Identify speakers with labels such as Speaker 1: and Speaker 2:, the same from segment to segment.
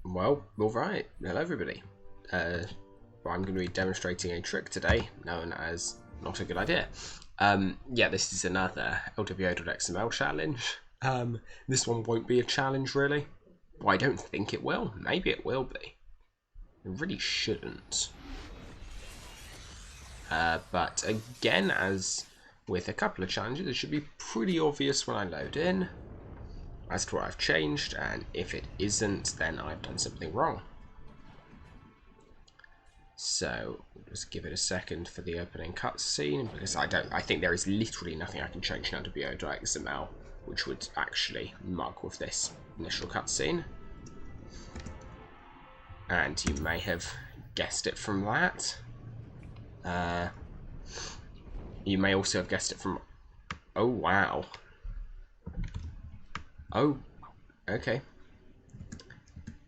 Speaker 1: Well, alright. Hello everybody. I'm going to be demonstrating a trick today known as not a good idea. Yeah, this is another LWO.xml challenge. This one won't be a challenge really. Well, I don't think it will. Maybe it will be. It really shouldn't. But again, as with a couple of challenges, it should be pretty obvious when I load in as to what I've changed, and if it isn't, then I've done something wrong. So we'll just give it a second for the opening cutscene, because I think there is literally nothing I can change in LWO.xml which would actually mug with this initial cutscene. And you may have guessed it from that. You may also have guessed it from... Oh, wow. Oh, okay.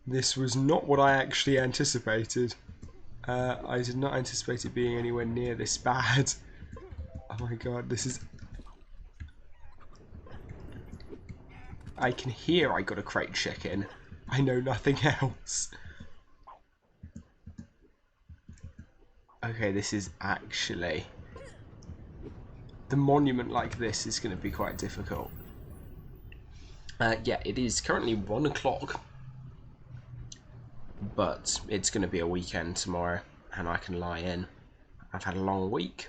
Speaker 1: This was not what I actually anticipated. I did not anticipate it being anywhere near this bad. Oh my god, this is... I can hear I got a crate chicken. I know nothing else. Okay, this is actually... The monument like this is going to be quite difficult. Yeah, it is currently 1 o'clock. But it's going to be a weekend tomorrow, and I can lie in. I've had a long week,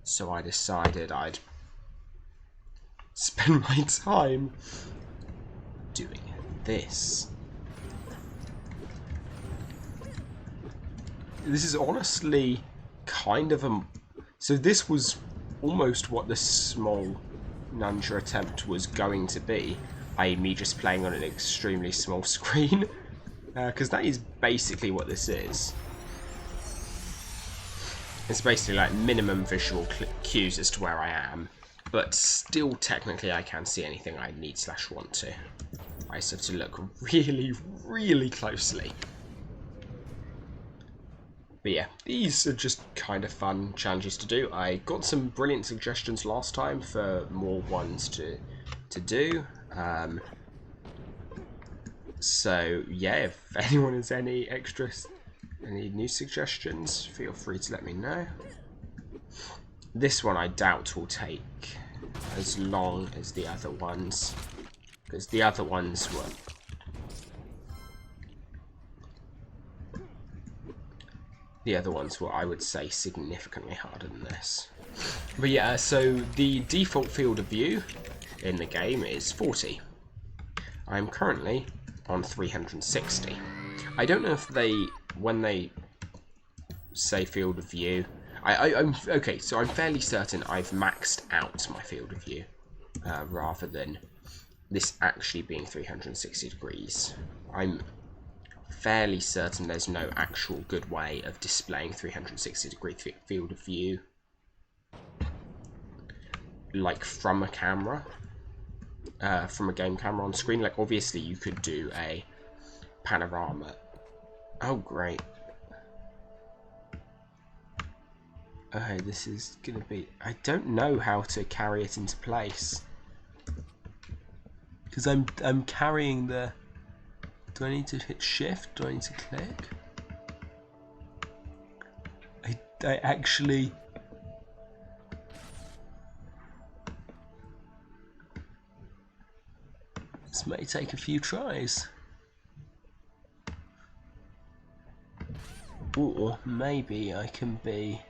Speaker 1: so I decided I'd spend my time doing this. This is honestly kind of a... So this was almost what the small Ninja attempt was going to be, i.e. me just playing on an extremely small screen. Because that is basically what this is. It's basically like minimum visual cues as to where I am, but still technically I can't see anything I need/want to. I just have to look really, really closely. But yeah, these are just kind of fun challenges to do. I got some brilliant suggestions last time for more ones to do. So yeah, if anyone has any new suggestions, feel free to let me know. This one I doubt will take as long as the other ones, because the other ones were... I would say, significantly harder than this. But yeah, so the default field of view in the game is 40. I'm currently on 360. I don't know if when they say field of view, I'm okay, so I'm fairly certain I've maxed out my field of view, rather than this actually being 360 degrees. I'm fairly certain there's no actual good way of displaying 360-degree field of view, like from a camera. From a game camera on screen. Like, obviously you could do a panorama. Oh, great. Okay, this is gonna be... I don't know how to carry it into place, because I'm carrying the... Do I need to hit shift? Do I need to click? I actually... This may take a few tries. Or maybe I can be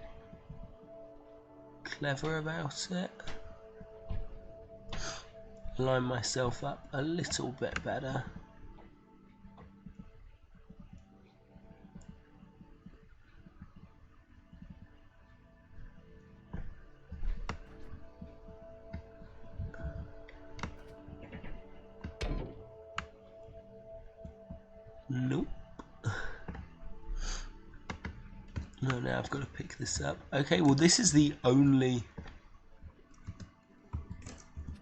Speaker 1: clever about it. Line myself up a little bit better. Nope. No, now I've got to pick this up. Okay, well this is the only...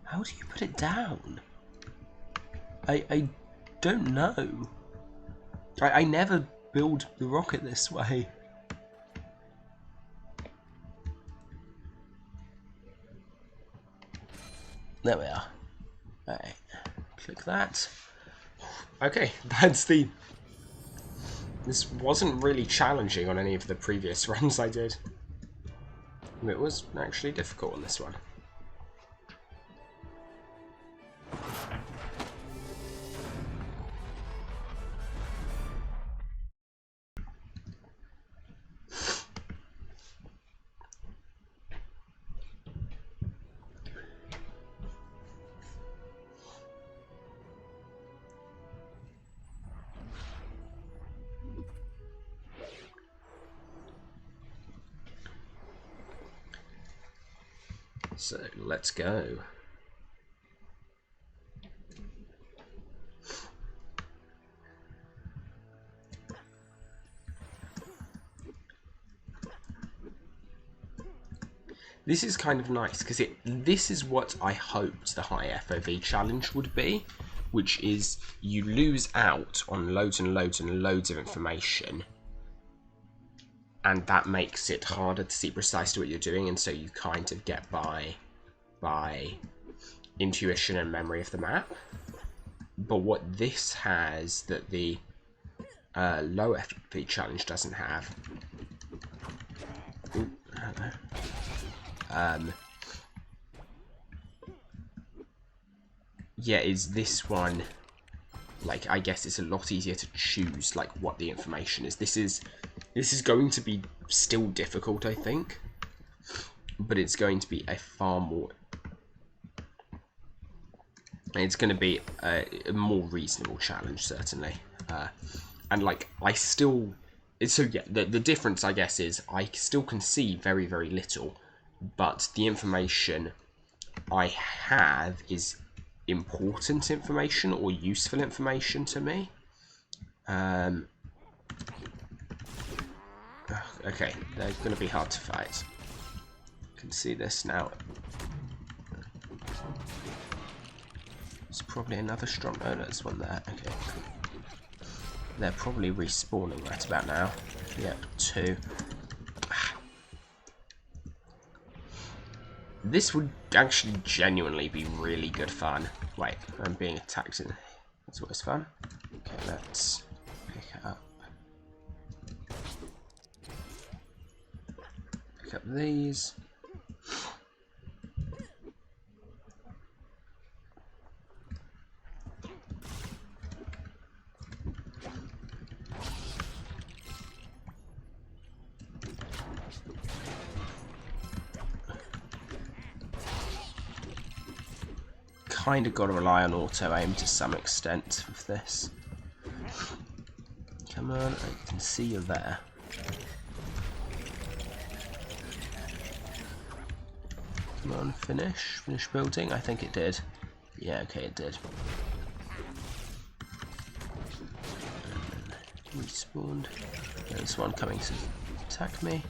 Speaker 1: How do you put it down? I don't know. I never build the rocket this way. There we are. Alright, click that. Okay, that's the... This wasn't really challenging on any of the previous runs I did. It was actually difficult on this one. So, let's go. This is kind of nice, because this is what I hoped the high FoV challenge would be, which is you lose out on loads and loads and loads of information, and that makes it harder to see precisely what you're doing, and so you kind of get by intuition and memory of the map. But what this has that the low FoV challenge doesn't have... Ooh, yeah, is this one, like, I guess it's a lot easier to choose, like, what the information is. This is going to be still difficult, I think, but it's going to be a far more... It's going to be a more reasonable challenge, certainly. And, like, I still... So, yeah, the difference, I guess, is I still can see very, very little, but the information I have is important information or useful information to me. Okay, they're going to be hard to fight. You can see this now. There's probably another strong... Oh, no, there's one there. Okay, cool. They're probably respawning right about now. Yep, 2. This would actually genuinely be really good fun. Wait, I'm being attacked. That's always fun. Okay, let's pick up. Pick up these. Kind of got to rely on auto aim to some extent with this. Come on, I can see you there. Come on, finish building. I think it did. Yeah, okay, it did. And then respawned. There's one coming to attack me.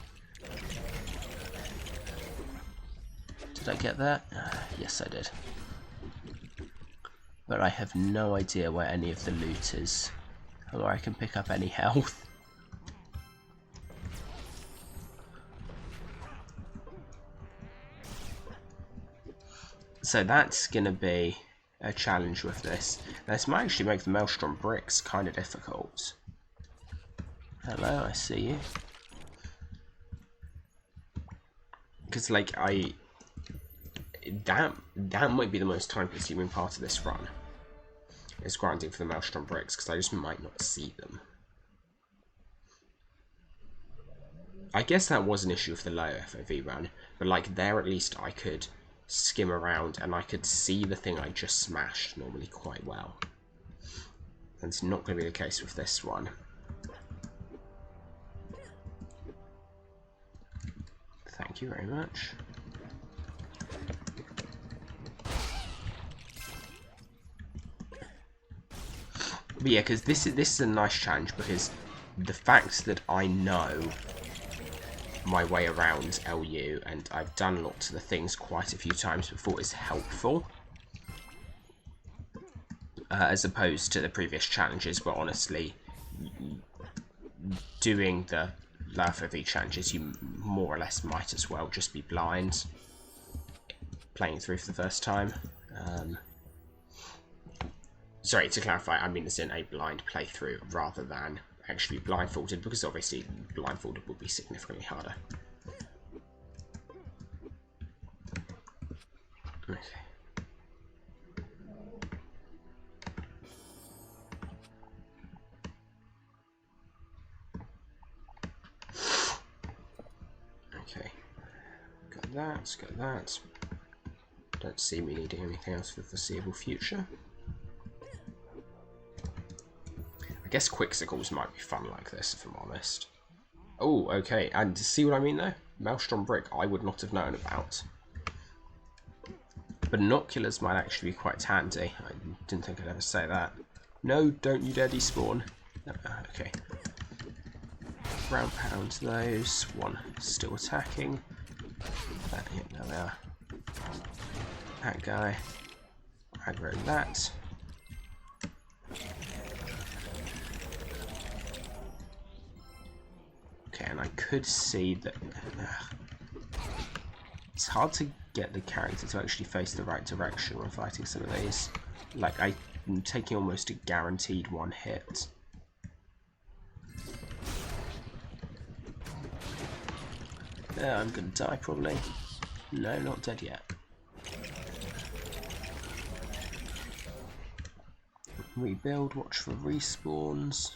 Speaker 1: Did I get that? Yes, I did. But I have no idea where any of the loot is, or I can pick up any health. So that's going to be a challenge with this. This might actually make the Maelstrom bricks kind of difficult. Hello, I see you. Because, like, that might be the most time-consuming part of this run. Is grinding for the Maelstrom bricks, because I just might not see them. I guess that was an issue with the low FoV run, but like there at least I could skim around and I could see the thing I just smashed normally quite well. And it's not going to be the case with this one. Thank you very much. But yeah, because this is a nice challenge, because the fact that I know my way around LU and I've done lots of the things quite a few times before is helpful, as opposed to the previous challenges where honestly doing the low FoV challenges you more or less might as well just be blind playing through for the first time. Sorry, to clarify, I mean this in a blind playthrough rather than actually blindfolded, because obviously blindfolded would be significantly harder. Okay. Okay. Got that, got that. Don't see me needing anything else for the foreseeable future. I guess quicksicles might be fun like this, if I'm honest. Oh, okay, and see what I mean though? Maelstrom Brick I would not have known about. Binoculars might actually be quite handy. I didn't think I'd ever say that. No, don't you dare despawn. No, okay. Ground pound those. One still attacking. Yeah, there they are. That guy. Aggro that. Okay, and I could see that... it's hard to get the character to actually face the right direction when fighting some of these. Like, I'm taking almost a guaranteed one hit. I'm gonna die probably. No, not dead yet. Rebuild, watch for respawns.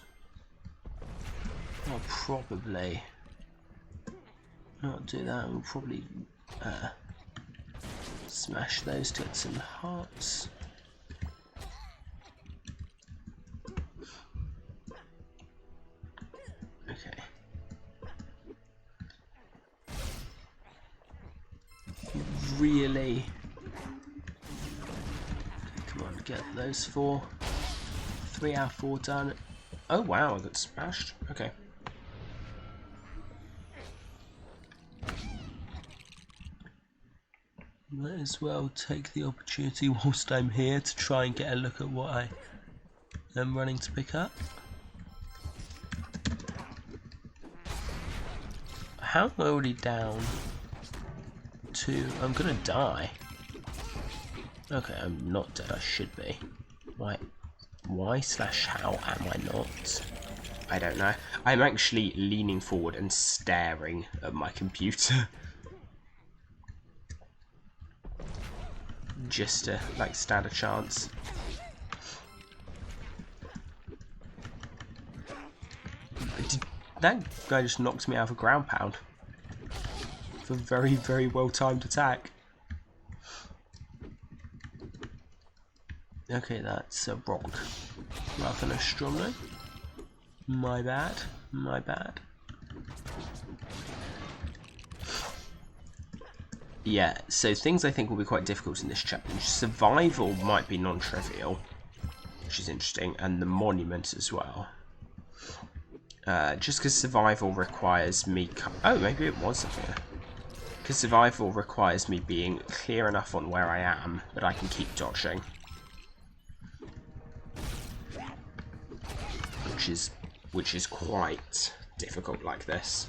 Speaker 1: I'll probably not do that. We'll probably smash those to get some hearts. Okay. Really? Come on, get those 4. 3 out of 4 done. Oh wow, I got smashed. Okay. Might as well take the opportunity whilst I'm here to try and get a look at what I am running to pick up. How am I already down to... I'm gonna die. Okay, I'm not dead, I should be. Why/how am I not? I don't know. I'm actually leaning forward and staring at my computer. Just to, like, stand a chance. That guy just knocked me out of a ground pound. For a very, very well timed attack. Okay, that's a rock rather than a stromno. My bad, my bad. Yeah, so things I think will be quite difficult in this challenge. Survival might be non-trivial, which is interesting, and the monument as well. Just because survival requires me... Oh, maybe it was something. Because survival requires me being clear enough on where I am, but I can keep dodging. Which is quite difficult like this.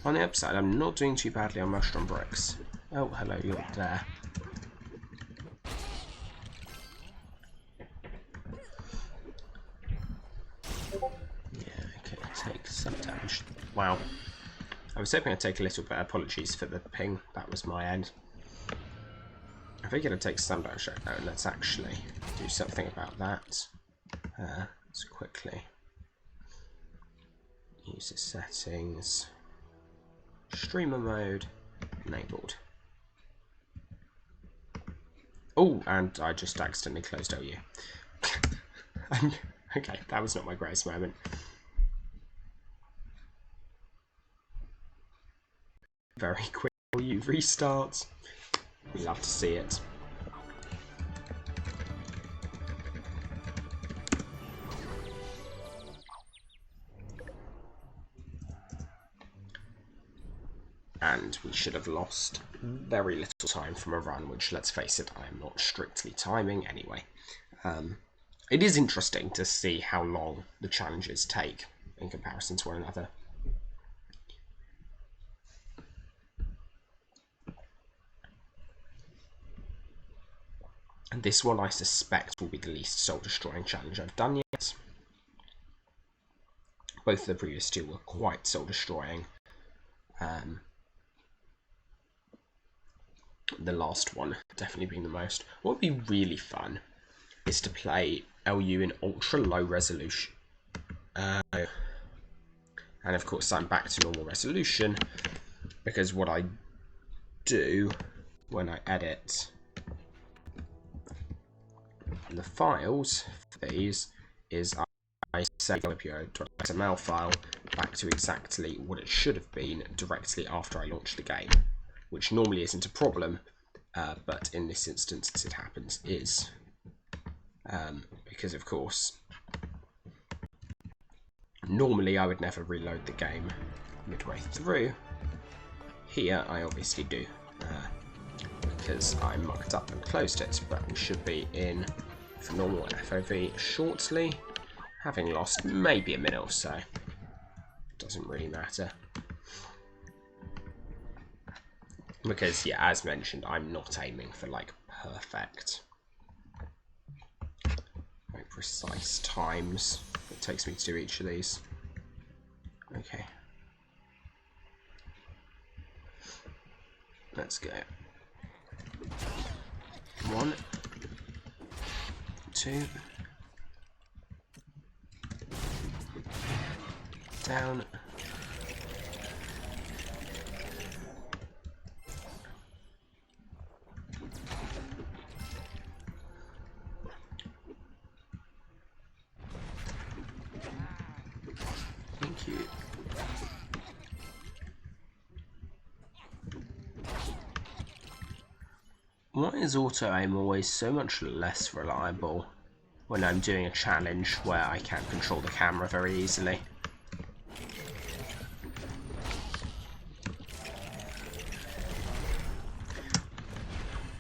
Speaker 1: On the upside, I'm not doing too badly on mushroom bricks. Oh, hello, you're there. Yeah, okay, take some damage. Wow. I was hoping I'd take a little bit. Apologies for the ping. That was my end. I think it'll take some damage. Oh, let's actually do something about that. Let's quickly use the settings. Streamer mode enabled. Oh, and I just accidentally closed LU. Okay, that was not my greatest moment. Very quick LU restart. We love to see it. And we should have lost very little time from a run, which, let's face it, I am not strictly timing anyway. It is interesting to see how long the challenges take in comparison to one another. And this one I suspect will be the least soul-destroying challenge I've done yet. Both of the previous two were quite soul-destroying. The last one definitely being the most. What would be really fun is to play LU in ultra-low resolution. And of course I'm back to normal resolution, because what I do when I edit the files for these is I save the LWO.xml file back to exactly what it should have been directly after I launch the game, which normally isn't a problem, but in this instance, as it happens, is. Because of course, normally I would never reload the game midway through. Here I obviously do, because I mucked up and closed it, but we should be in for normal FoV shortly, having lost maybe a minute or so. Doesn't really matter. Because, yeah, as mentioned, I'm not aiming for, like, perfect, like, precise times it takes me to do each of these. Okay. Let's go. 1, 2, down. Thank you. Why is auto aim always so much less reliable when I'm doing a challenge where I can't control the camera very easily?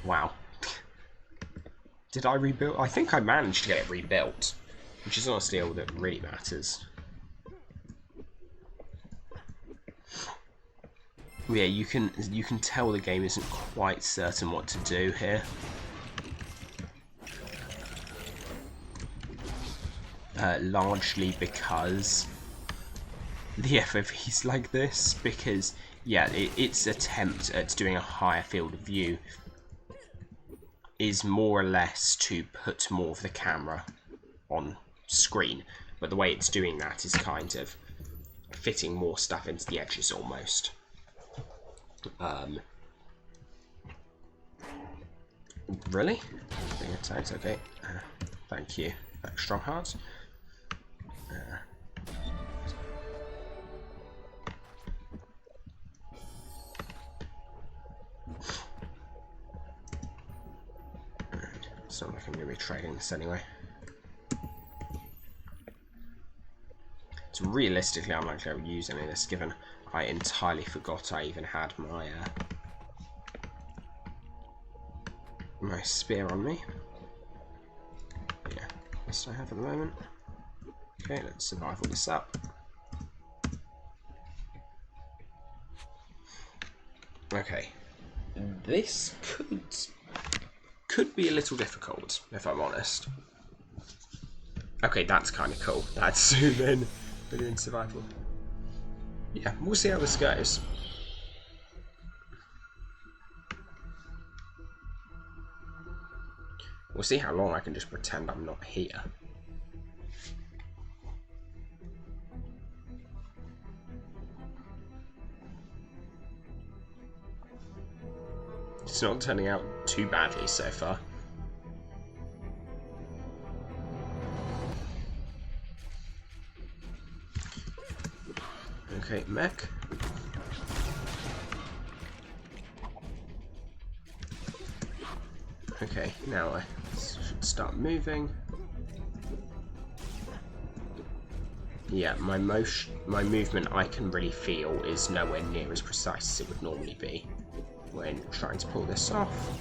Speaker 1: Wow. Did I rebuild? I think I managed to get it rebuilt, which is honestly all that really matters. Yeah, you can tell the game isn't quite certain what to do here. Largely because the FoV is like this, because yeah, its attempt at doing a higher field of view is more or less to put more of the camera on screen, but the way it's doing that is kind of fitting more stuff into the edges almost. Really? Being attacked? Okay. Thank you. Strong hearts. It's not like I'm going to be trading this anyway. So realistically, I'm not going to use any of this, given I entirely forgot I even had my my spear on me. Yeah, best I have at the moment. Okay, let's survival this up. Okay, this could be a little difficult, if I'm honest. Okay, that's kind of cool. That's zoom in. We're doing survival. Yeah, we'll see how this goes. We'll see how long I can just pretend I'm not here. It's not turning out too badly so far. Okay, mech. Okay, now I should start moving. Yeah, my movement I can really feel is nowhere near as precise as it would normally be when trying to pull this off.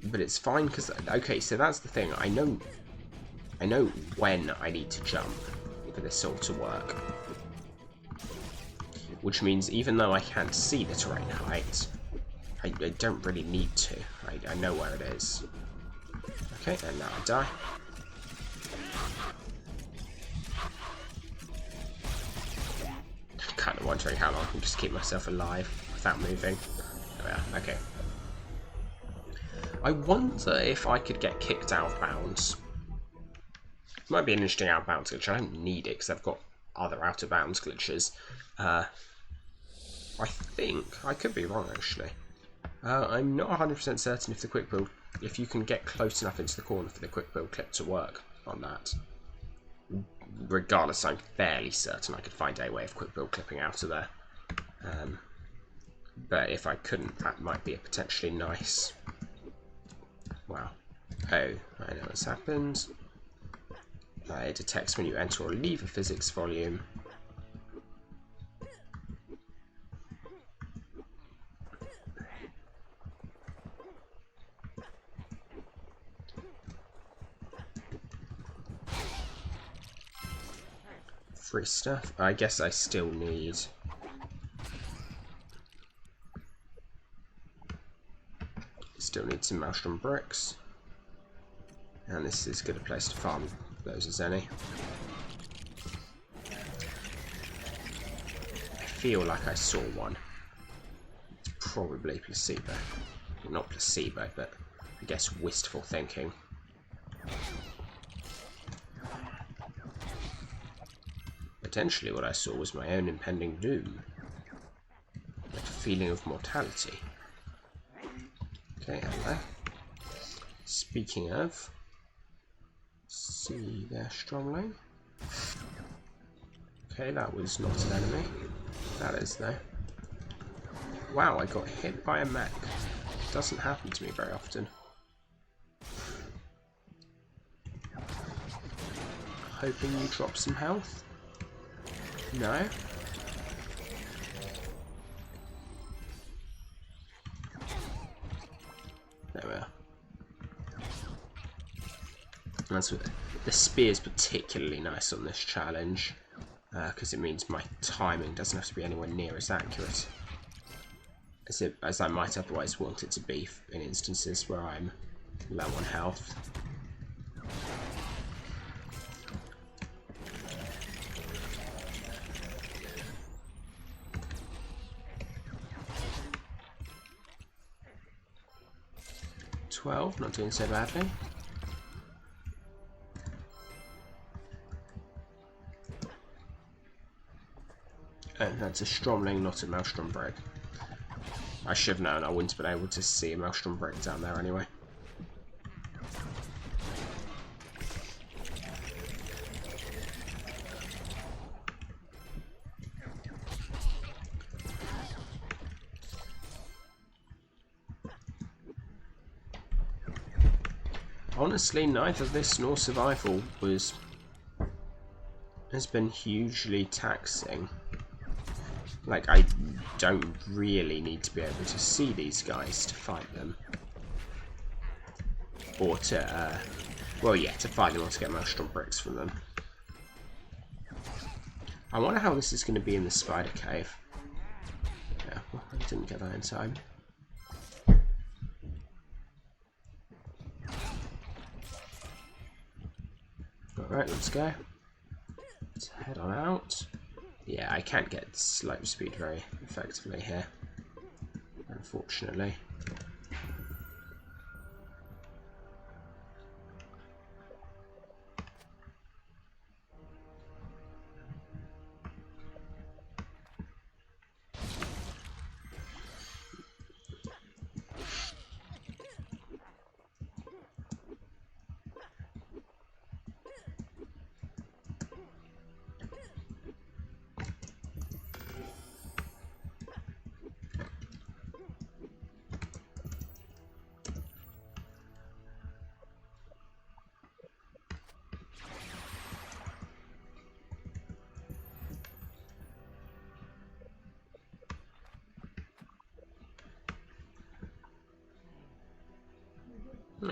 Speaker 1: But it's fine because, okay, so that's the thing. I know when I need to jump for this all to work. Which means even though I can't see the terrain height, I don't really need to. I know where it is. Okay, and now I die. I'm kind of wondering how long I can just keep myself alive without moving. Oh yeah, okay. I wonder if I could get kicked out of bounds. Might be an interesting out of bounds glitch. I don't need it because I've got other out of bounds glitches. I think I could be wrong actually. I'm not 100% certain if the quick build, if you can get close enough into the corner for the quick build clip to work on that. Regardless, I'm fairly certain I could find a way of quick build clipping out of there. But if I couldn't, that might be a potentially nice. Wow. Oh, I know what's happened. It detects when you enter or leave a physics volume. Free stuff. I guess I still need. Still need some maelstrom bricks. And this is as good a place to farm those as any. I feel like I saw one. It's probably placebo. Well, not placebo, but I guess wistful thinking. Potentially what I saw was my own impending doom. That feeling of mortality. Okay, hello. Speaking of, see there, Stromling. Okay, that was not an enemy. That is, though. Wow, I got hit by a mech. Doesn't happen to me very often. Hoping you drop some health? No? There we are. That's what, the spear is particularly nice on this challenge because it means my timing doesn't have to be anywhere near as accurate as I might otherwise want it to be in instances where I'm low on health. Not doing so badly. And that's a Stromling, not a Maelstrom brick. I should have known I wouldn't have been able to see a Maelstrom brick down there anyway. Honestly, neither this nor survival has been hugely taxing. Like, I don't really need to be able to see these guys to fight them. Or to, well, yeah, to fight them or to get Maelstrom bricks from them. I wonder how this is going to be in the spider cave. Yeah, well, I didn't get that in time. Alright, let's go. Let's head on out. Yeah, I can't get slope speed very effectively here, unfortunately.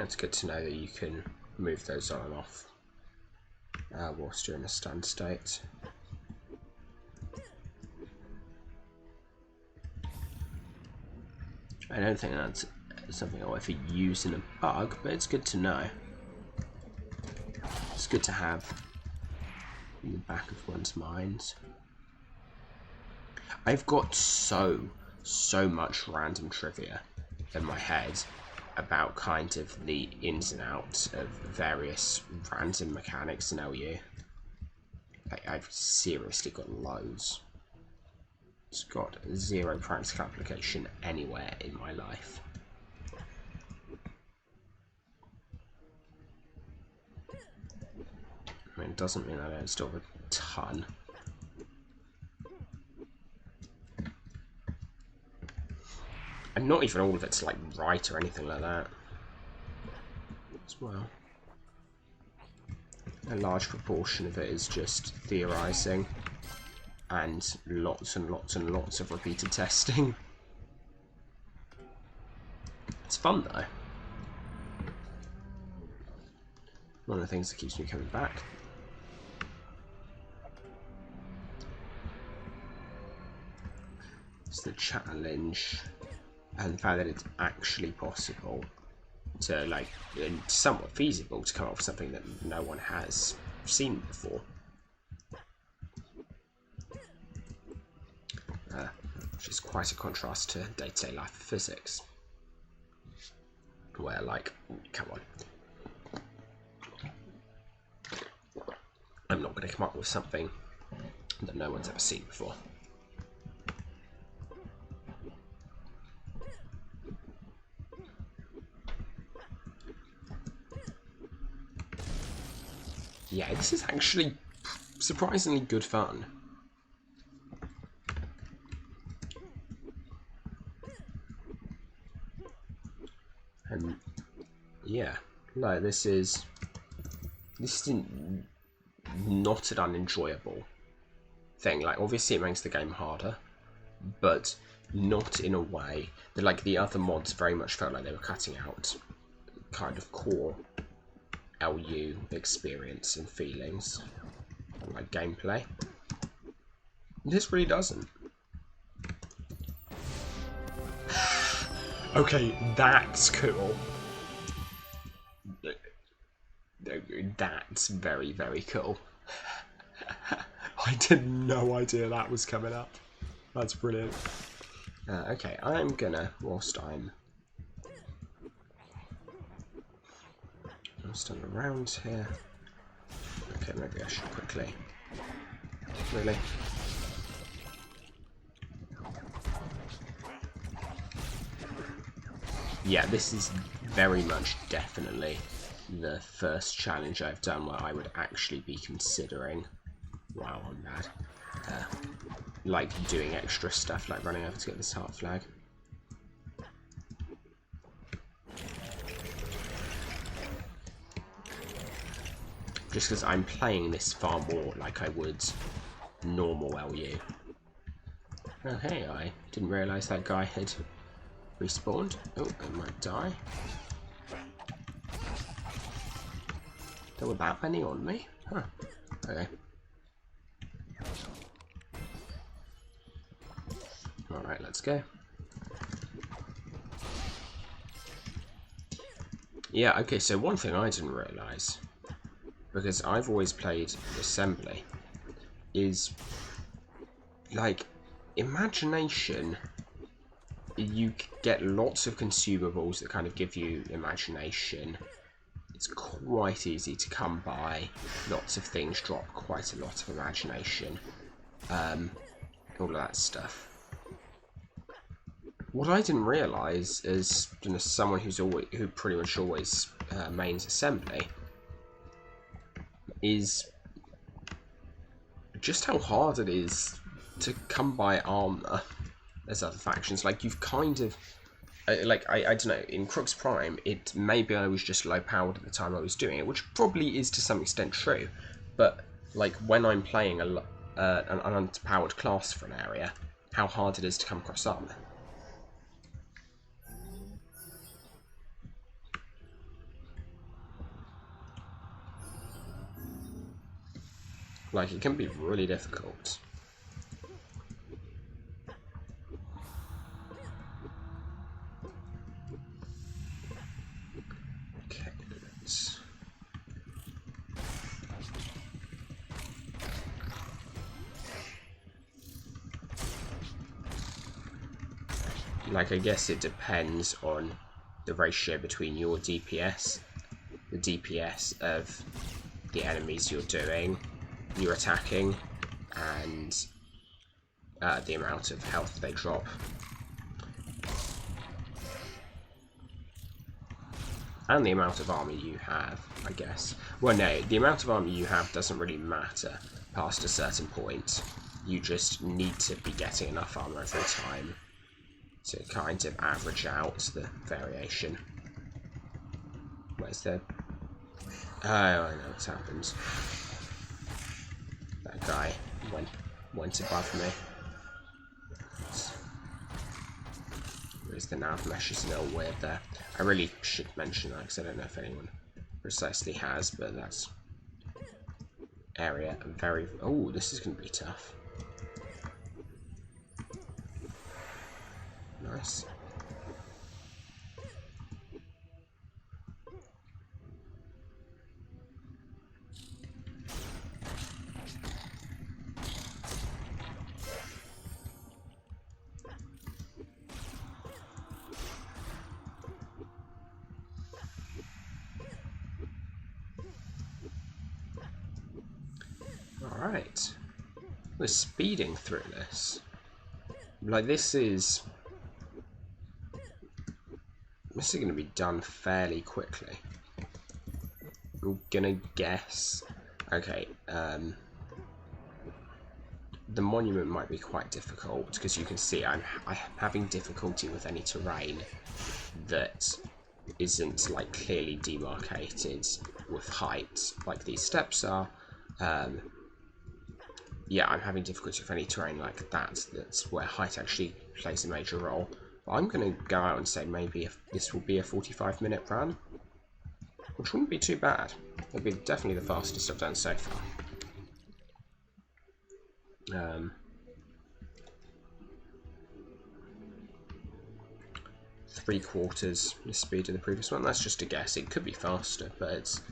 Speaker 1: It's good to know that you can move those on and off whilst you're in a stun state. I don't think that's something I'll ever use in a bug, but it's good to know. It's good to have in the back of one's mind. I've got so much random trivia in my head about kind of the ins and outs of various random mechanics in LU. I've seriously got loads. It's got zero practical application anywhere in my life. I mean, it doesn't mean I don't still have a ton. And not even all of it's like right or anything like that as well. A large proportion of it is just theorizing and lots and lots and lots of repeated testing. It's fun though. One of the things that keeps me coming back. It's the challenge and the fact that it's actually possible to, like, and somewhat feasible to come up with something that no one has seen before. Which is quite a contrast to day-to-day life of physics. Where, like, come on. I'm not going to come up with something that no one's ever seen before. Yeah, this is actually surprisingly good fun. And yeah, no, this is not an unenjoyable thing. Like, obviously it makes the game harder, but not in a way that, like, the other mods very much felt like they were cutting out kind of core LU experience and feelings, and, like, gameplay. This really doesn't. Okay, that's cool. That's very, very cool. I had no idea that was coming up. That's brilliant. Okay, I'm gonna, whilst I'm around here. Okay, maybe I should quickly. Really? Yeah, this is very much definitely the first challenge I've done where I would actually be considering, wow, I'm bad, like doing extra stuff, like running over to get this heart flag. Just because I'm playing this far more like I would normal LU. Oh hey, I didn't realise that guy had respawned. Oh, I might die. There were that many on me? Huh. Okay. Alright, let's go. Yeah, okay, so one thing I didn't realise, because I've always played assembly, is, like, imagination. You get lots of consumables that kind of give you imagination. It's quite easy to come by. Lots of things drop quite a lot of imagination. All of that stuff. What I didn't realise is, you know, someone who pretty much always mains assembly, is just how hard it is to come by armour as other factions. Like, you've kind of, like, I don't know, in Crux Prime, it maybe I was just low powered at the time I was doing it, which probably is to some extent true, but, like, when I'm playing an underpowered class for an area, how hard it is to come across armour. Like, it can be really difficult. Okay, let's like, I guess it depends on the ratio between your DPS, the DPS of the enemies you're attacking, and the amount of health they drop. And the amount of armor you have, I guess. Well, no, the amount of armor you have doesn't really matter past a certain point. You just need to be getting enough armor every time to kind of average out the variation. Where's the... Oh, I know what's happened. That guy went above me. Where's the nav mesh is a little weird there. I really should mention that because I don't know if anyone precisely has, but that's area very... Oh, this is going to be tough. Nice. Alright. We're speeding through this. Like, this is going to be done fairly quickly. I'm gonna guess. Okay, the monument might be quite difficult because you can see I'm having difficulty with any terrain that isn't like clearly demarcated with height, like these steps are. Yeah, I'm having difficulty with any terrain like that. That's where height actually plays a major role. But I'm going to go out and say maybe if this will be a 45-minute run, which wouldn't be too bad. It'd be definitely the fastest I've done so far. 3/4 the speed of the previous one. That's just a guess. It could be faster, but it's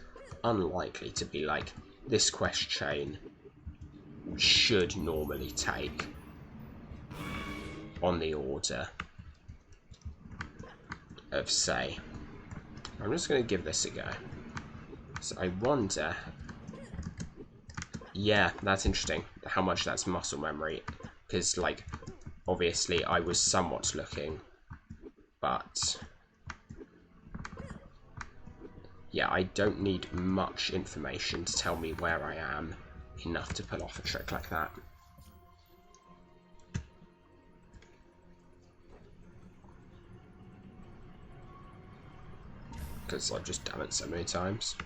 Speaker 1: unlikely to be like this quest chain should normally take on the order of, say, I'm just going to give this a go. So I wonder, yeah, that's interesting, how much that's muscle memory, because, like, obviously I was somewhat looking, but yeah, I don't need much information to tell me where I am enough to pull off a trick like that. Because I've just done it so many times.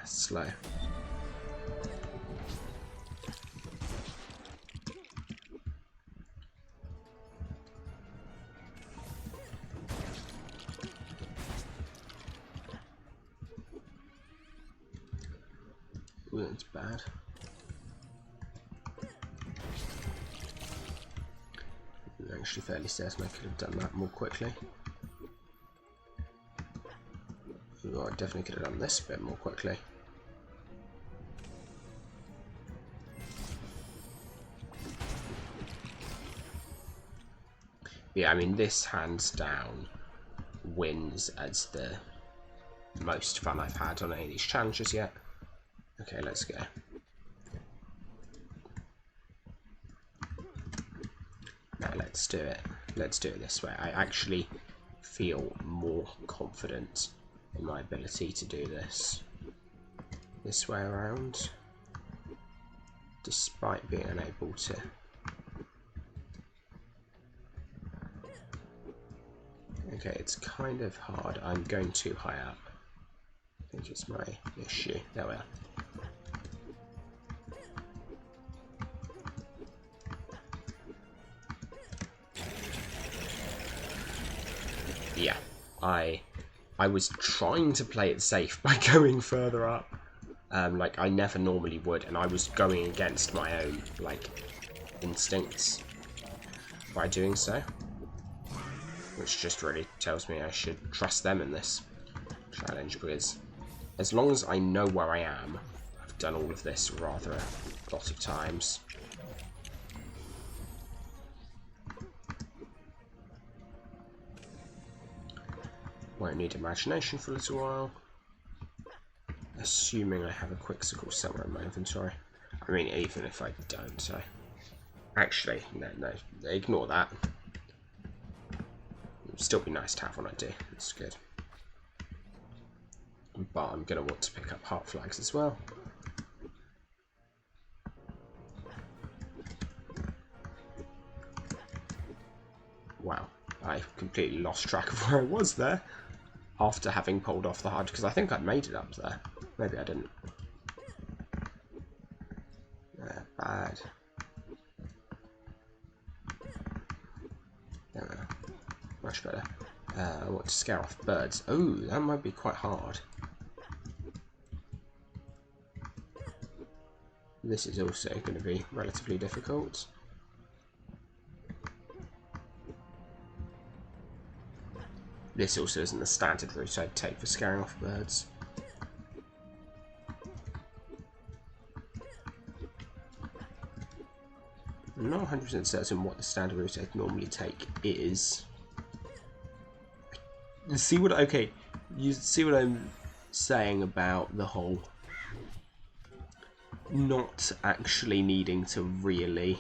Speaker 1: Slow. Ooh, that's bad. I'm actually fairly certain I could have done that more quickly. Ooh, I definitely could have done this bit more quickly. Yeah, I mean, this hands down wins as the most fun I've had on any of these challenges yet. Okay, let's go. Now let's do it. Let's do it this way. I actually feel more confident in my ability to do this way around, despite being unable to. Okay, it's kind of hard. I'm going too high up. I think it's my issue. There we are. Yeah, I was trying to play it safe by going further up, like I never normally would, and I was going against my own like instincts by doing so, which just really tells me I should trust them in this challenge, because as long as I know where I am, I've done all of this rather a lot of times. Won't need imagination for a little while. Assuming I have a Quixicles somewhere in my inventory. I mean, even if I don't, so... Actually, no, ignore that. It'd still be nice to have when I do, it's good. But I'm going to want to pick up heart flags as well. Wow, I completely lost track of where I was there after having pulled off the hard, because I think I made it up there. Maybe I didn't. Bad. There we go. Much better. I want to scare off birds. Oh, that might be quite hard. This is also going to be relatively difficult. This also isn't the standard route I'd take for scaring off birds. I'm not 100% certain what the standard route I'd normally take is. You see what I'm saying about the whole not actually needing to really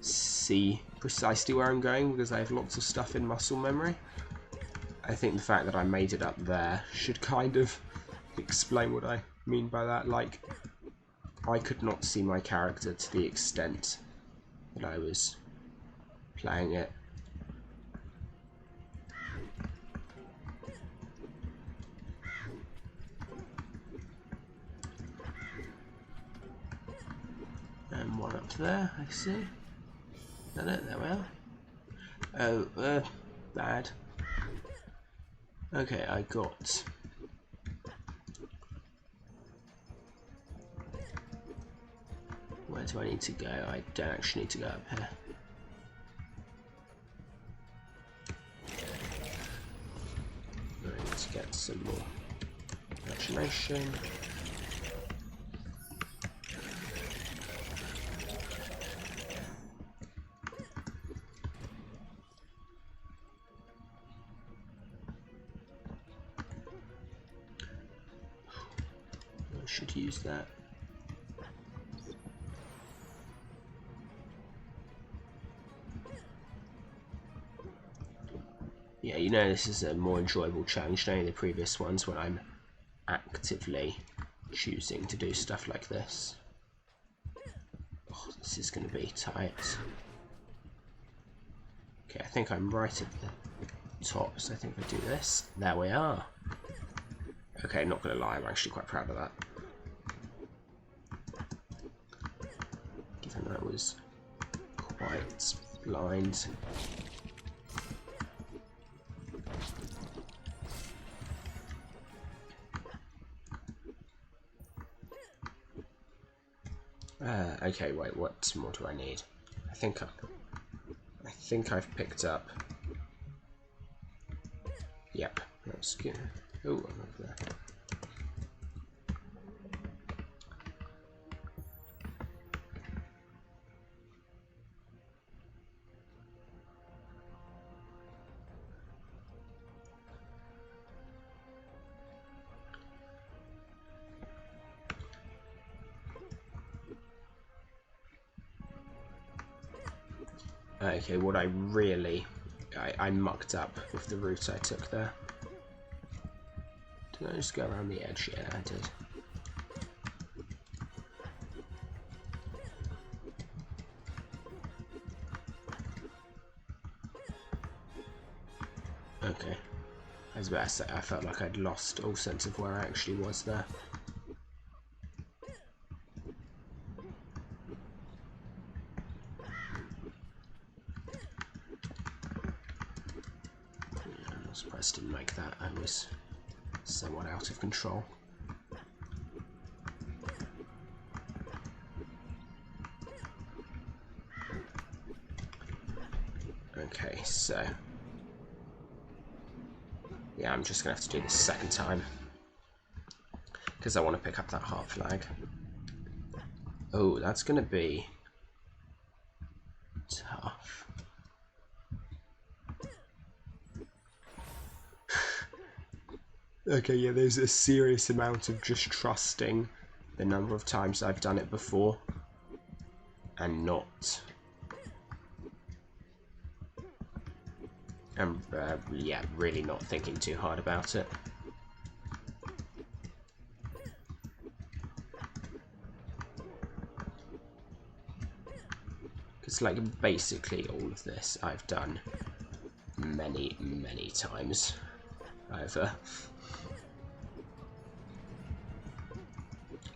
Speaker 1: see precisely where I'm going because I have lots of stuff in muscle memory. I think the fact that I made it up there should kind of explain what I mean by that. Like, I could not see my character to the extent that I was playing it. And one up there, I see. No, there we are. Oh, bad. Okay, I got... Where do I need to go? I don't actually need to go up here. I need to get some more imagination. I should use that. Yeah, you know this is a more enjoyable challenge than any of the previous ones when I'm actively choosing to do stuff like this. Oh, this is going to be tight. Okay, I think I'm right at the top, so I think if I do this, there we are. Okay, not going to lie, I'm actually quite proud of that. Given I was quite blind. Okay, wait, what more do I need? I think I've picked up. Yep, that's good. Oh, I'm over there. Okay, what I really... I mucked up with the route I took there. Did I just go around the edge? Yeah, I did. Okay. I was about to say, I felt like I'd lost all sense of where I actually was there. I'm surprised I didn't make that. I was somewhat out of control. Okay, so... yeah, I'm just going to have to do this second time. Because I want to pick up that heart flag. Oh, that's going to be tough. Okay, yeah, there's a serious amount of just trusting the number of times I've done it before and not... yeah, really not thinking too hard about it. Because, like, basically all of this I've done many, many times over.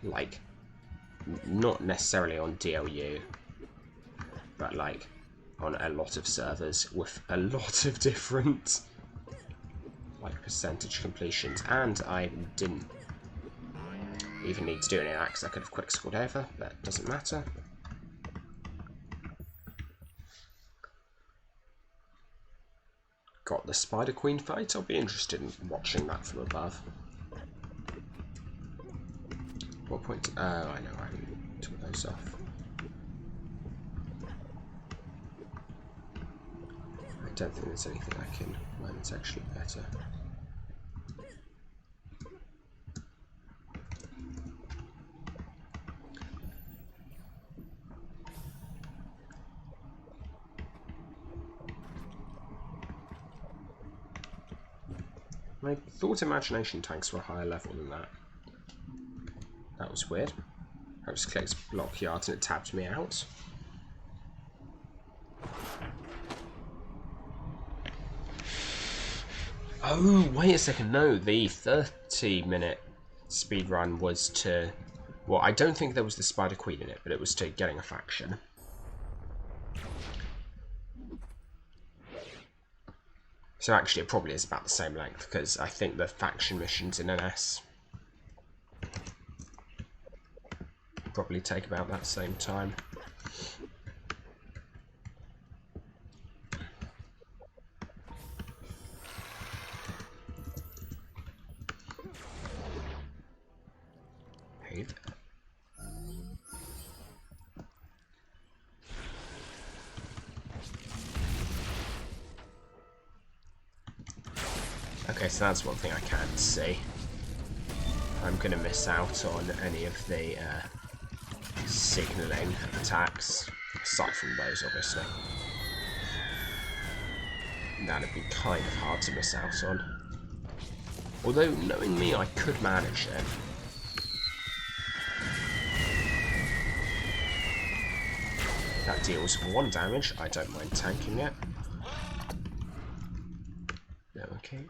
Speaker 1: Like, not necessarily on DLU, but, like, on a lot of servers with a lot of different, like, percentage completions. And I didn't even need to do any of that because I could have quick scored over, but it doesn't matter. Got the Spider Queen fight. I'll be interested in watching that from above. What point? Oh, I know, I took those off. I don't think there's anything I can learn that's actually better. I thought imagination tanks were a higher level than that. That was weird. I just clicked block yards and it tabbed me out. Oh, wait a second. No, the 30-minute speedrun was to... Well, I don't think there was the Spider Queen in it, but it was to getting a faction. So actually it probably is about the same length, because I think the faction missions in NS probably take about that same time. Hey there. Okay, so that's one thing I can see. I'm going to miss out on any of the signalling attacks, aside from those, obviously. That'd be kind of hard to miss out on. Although, knowing me, I could manage it. That deals 1 damage. I don't mind tanking it. Okay.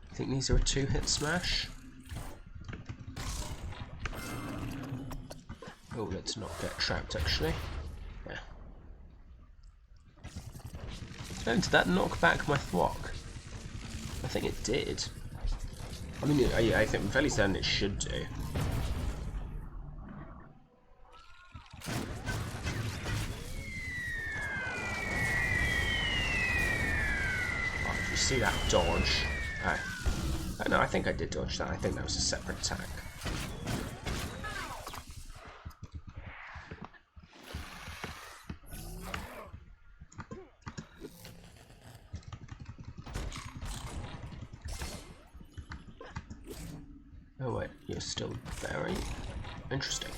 Speaker 1: I think these are a 2-hit smash. Oh, let's not get trapped, actually. Yeah. Oh, did that knock back my thwack? I think it did. I mean, I think I'm fairly certain it should do. Oh, did you see that dodge? Oh, no, I think I did dodge that. I think that was a separate attack. Oh wait, you're still very interesting.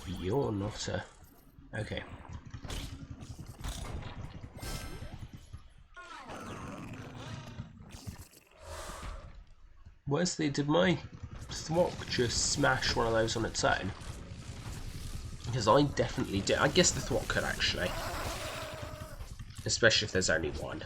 Speaker 1: You're not a... Okay. Where's the... Did my thwack just smash one of those on its own? Because I definitely did. I guess the thwack could actually. Especially if there's only one.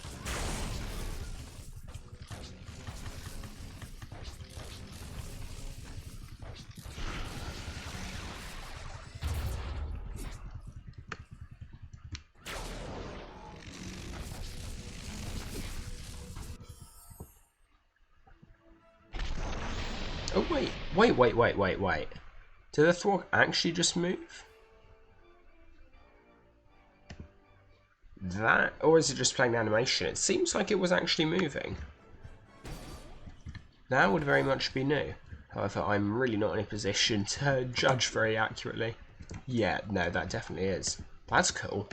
Speaker 1: Oh, wait. Did the thwart actually just move? That, or is it just playing the animation? It seems like it was actually moving. That would very much be new. However, I'm really not in a position to judge very accurately. Yeah, no, that definitely is. That's cool.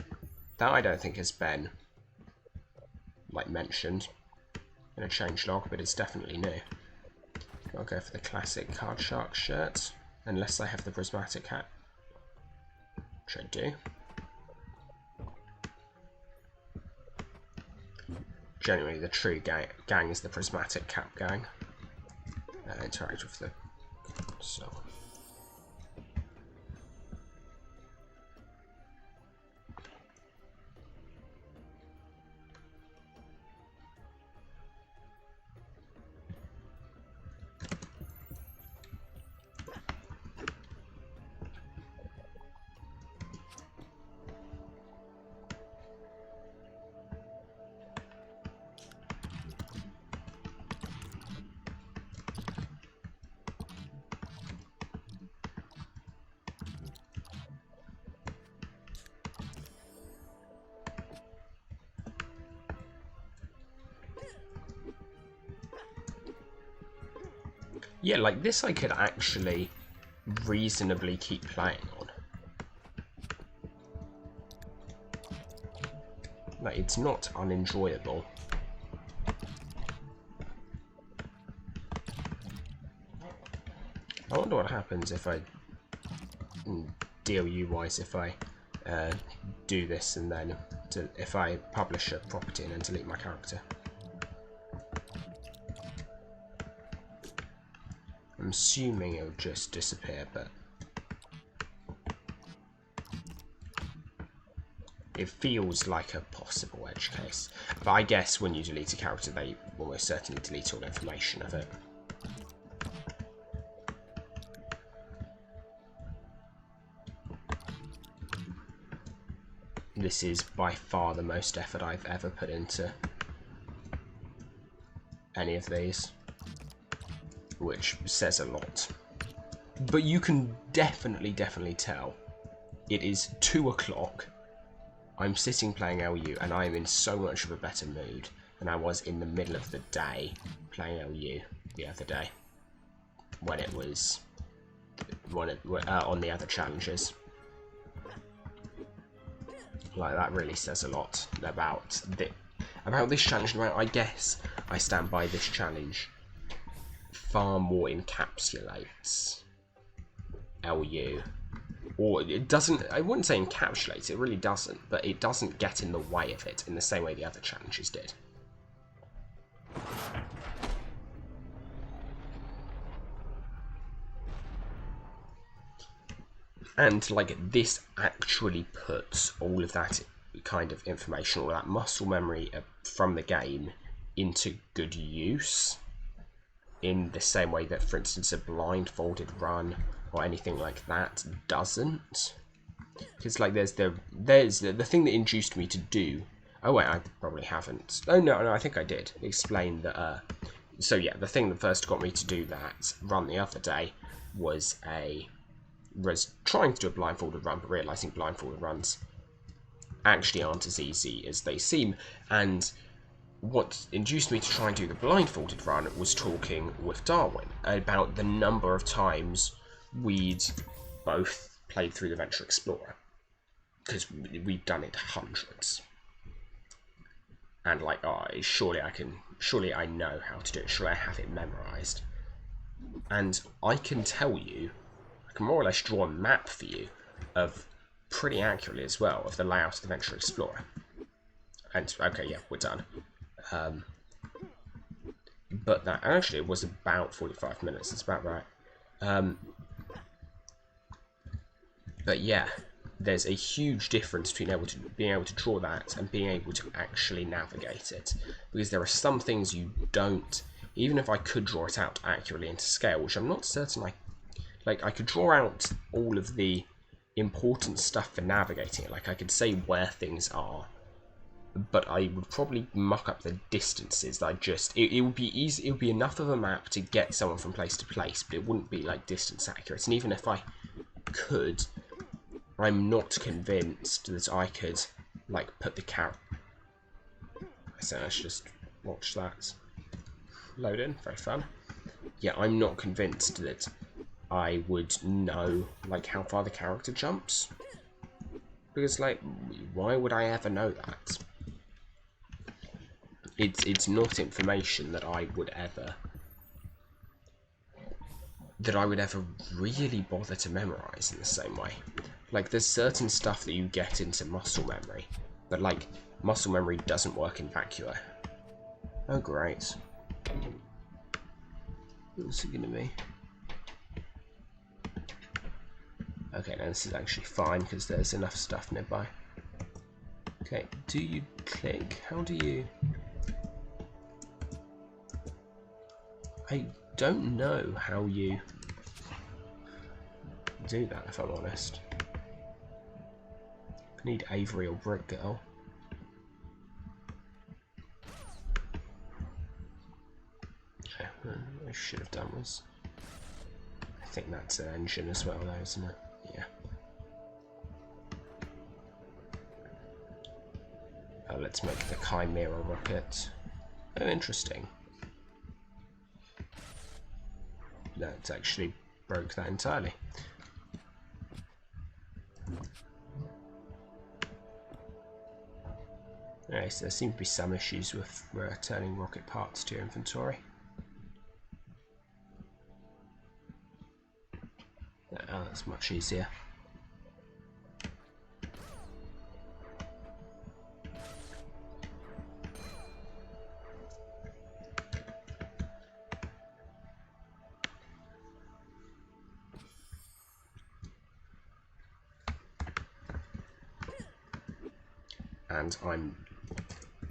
Speaker 1: That I don't think has been, like, mentioned in a changelog, but it's definitely new. I'll go for the classic Card Shark shirt, unless I have the prismatic hat, which I do. Generally, the true gang is the prismatic cap gang. Interact with the so. Yeah, like this I could actually reasonably keep playing on. Like, it's not unenjoyable. I wonder what happens if I, DLU wise, if I do this and then if I publish a property and then delete my character. I'm assuming it'll just disappear, but it feels like a possible edge case. But I guess when you delete a character, they almost certainly delete all information of it. This is by far the most effort I've ever put into any of these, which says a lot. But you can definitely tell it is 2 o'clock. I'm sitting playing LU and I am in so much of a better mood than I was in the middle of the day playing LU the other day when it was on the other challenges. Like, that really says a lot about this challenge. I guess I stand by this challenge far more encapsulates LU, or it doesn't. I wouldn't say encapsulates, it really doesn't, but it doesn't get in the way of it in the same way the other challenges did. And like, this actually puts all of that kind of information, all that muscle memory from the game into good use, in the same way that, for instance, a blindfolded run or anything like that doesn't. Because like, there's the thing that induced me to do. Oh wait, I probably haven't. Oh no, I think I did explain that. So yeah, the thing that first got me to do that run the other day was trying to do a blindfolded run, but realizing blindfolded runs actually aren't as easy as they seem. And what induced me to try and do the blindfolded run was talking with Darwin about the number of times we'd both played through the Venture Explorer, because we've done it hundreds. And like, oh, surely I know how to do it, surely I have it memorized. And I can tell you, I can more or less draw a map for you of, pretty accurately as well, of the layout of the Venture Explorer. And okay, yeah, we're done. But that actually was about 45 minutes. That's about right. But yeah, there's a huge difference between being able to draw that and being able to actually navigate it, because there are some things you don't. Even if I could draw it out accurately into scale, which I'm not certain I could draw out all of the important stuff for navigating it. Like, I could say where things are but I would probably muck up the distances. That it would be easy. It would be enough of a map to get someone from place to place, but it wouldn't be like distance accurate. And even if I could, I'm not convinced that I could like put the carrot. So let's just watch that load in. Very fun. Yeah, I'm not convinced that I would know like how far the character jumps, because like, why would I ever know that? It's not information that I would ever really bother to memorize in the same way. Like, there's certain stuff that you get into muscle memory, but like muscle memory doesn't work in vacuo. Oh great. What's it gonna be? Okay, now this is actually fine because there's enough stuff nearby. Okay, do you click? How do you... I don't know how you do that, if I'm honest. I need Avery or Brick Girl. Okay, what I should have done was... I think that's an engine as well, though, isn't it? Yeah. Oh, let's make the Chimera rocket. Oh, interesting. That actually broke that entirely. Okay, so there seem to be some issues with returning rocket parts to your inventory. Oh, that's much easier. And I'm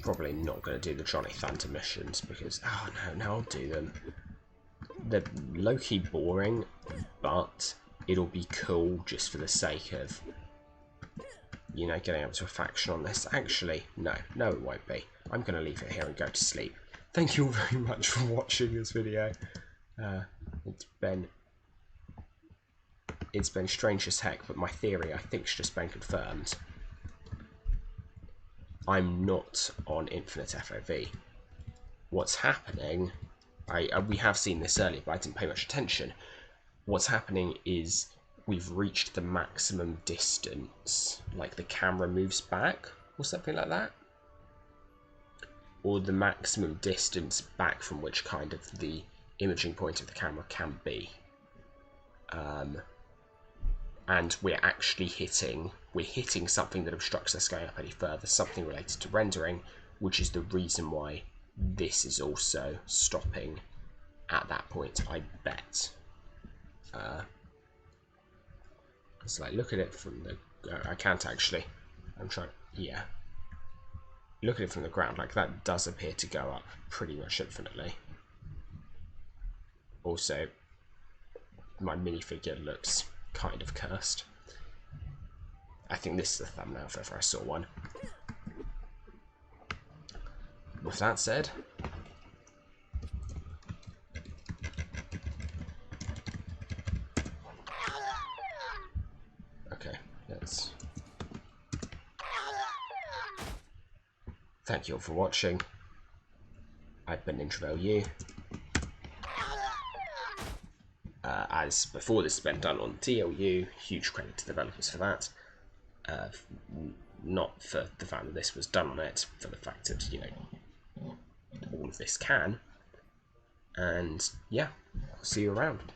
Speaker 1: probably not going to do the Johnny Thunder missions because, oh no, I'll do them. They're low-key boring, but it'll be cool just for the sake of, you know, getting up to a faction on this. Actually, no, it won't be. I'm going to leave it here and go to sleep. Thank you all very much for watching this video. It's been strange as heck, but my theory, I think, has just been confirmed. I'm not on infinite FoV. What's happening, we have seen this earlier, but I didn't pay much attention. What's happening is we've reached the maximum distance, like the camera moves back, or something like that. Or the maximum distance back from which kind of the imaging point of the camera can be. And we're actually hitting something that obstructs us going up any further, something related to rendering, which is the reason why this is also stopping at that point, I bet. It's like, look at it from the... I can't actually. I'm trying... Yeah. Look at it from the ground, like that does appear to go up pretty much infinitely. Also, my minifigure looks kind of cursed. I think this is the thumbnail if ever I saw one. With that said, okay, let's... Thank you all for watching. I've been LWO. As before, this has been done on DLU. Huge credit to the developers for that. Not for the fact that this was done on it, for the fact that, you know, all of this can. And yeah, I'll see you around.